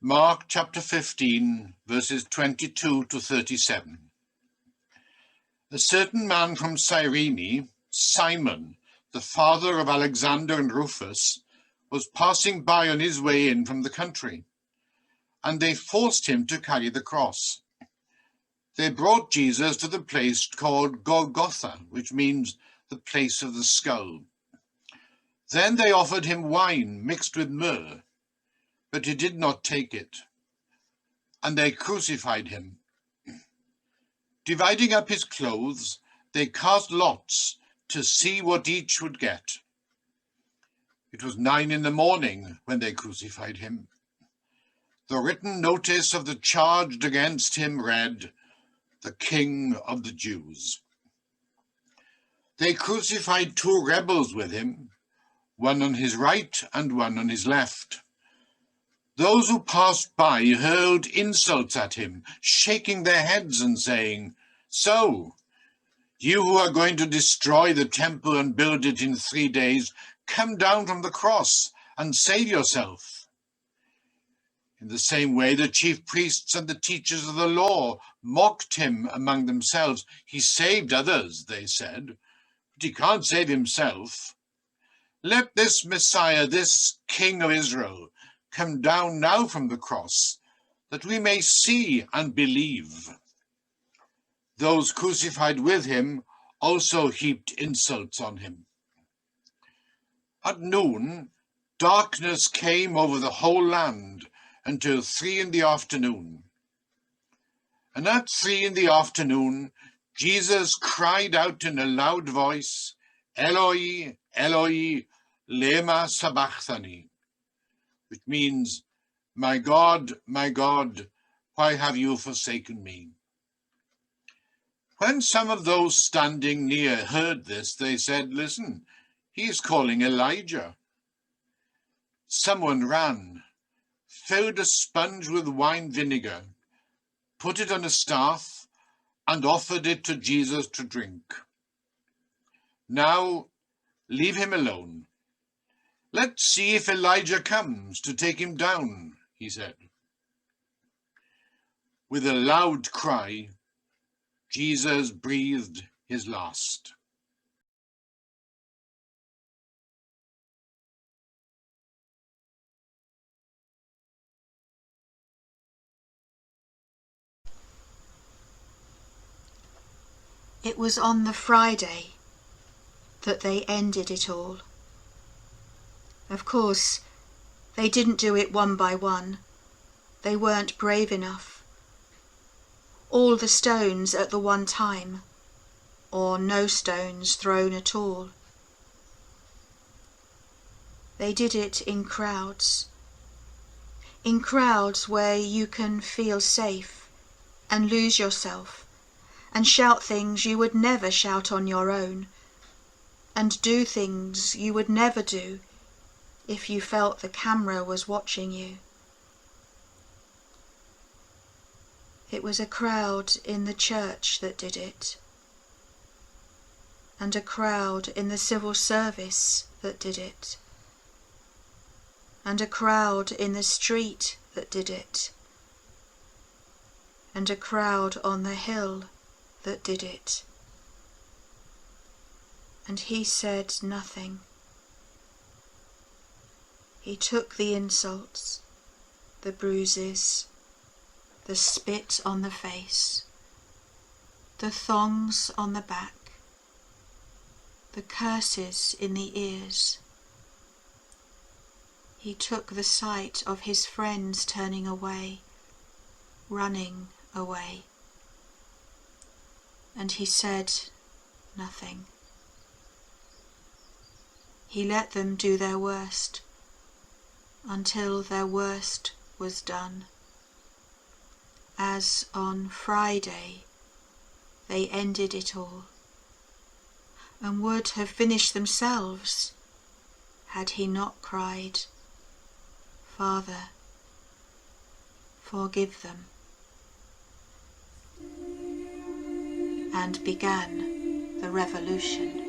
Mark chapter 15, verses 22 to 37. A certain man from Cyrene, Simon, the father of Alexander and Rufus, was passing by on his way in from the country, and they forced him to carry the cross. They brought Jesus to the place called Golgotha, which means the place of the skull. Then they offered him wine mixed with myrrh, but he did not take it, and they crucified him. Dividing up his clothes, they cast lots to see what each would get. It was 9 a.m. when they crucified him. The written notice of the charge against him read, "The King of the Jews." They crucified 2 rebels with him, one on his right and one on his left. Those who passed by hurled insults at him, shaking their heads and saying, "So, you who are going to destroy the temple and build it in 3 days, come down from the cross and save yourself." In the same way, the chief priests and the teachers of the law mocked him among themselves. "He saved others," they said, "but he can't save himself. Let this Messiah, this King of Israel, come down now from the cross, that we may see and believe." Those crucified with him also heaped insults on him. At noon, darkness came over the whole land until 3 p.m. And at 3 p.m, Jesus cried out in a loud voice, "Eloi, Eloi, lema sabachthani," which means, my God, why have you forsaken me?" When some of those standing near heard this, they said, "Listen, he is calling Elijah." Someone ran, filled a sponge with wine vinegar, put it on a staff, and offered it to Jesus to drink. "Now, leave him alone. Let's see if Elijah comes to take him down," he said. With a loud cry, Jesus breathed his last. It was on the Friday that they ended it all. Of course, they didn't do it one by one. They weren't brave enough. All the stones at the one time, or no stones thrown at all. They did it in crowds where you can feel safe and lose yourself and shout things you would never shout on your own, and do things you would never do if you felt the camera was watching you. It was a crowd in the church that did it, and a crowd in the civil service that did it, and a crowd in the street that did it, and a crowd on the hill that did it. And he said nothing. He took the insults, the bruises, the spit on the face, the thongs on the back, the curses in the ears. He took the sight of his friends turning away, running away, and he said nothing. He let them do their worst until their worst was done. As on Friday they ended it all, and would have finished themselves had he not cried, "Father, forgive them," and began the revolution.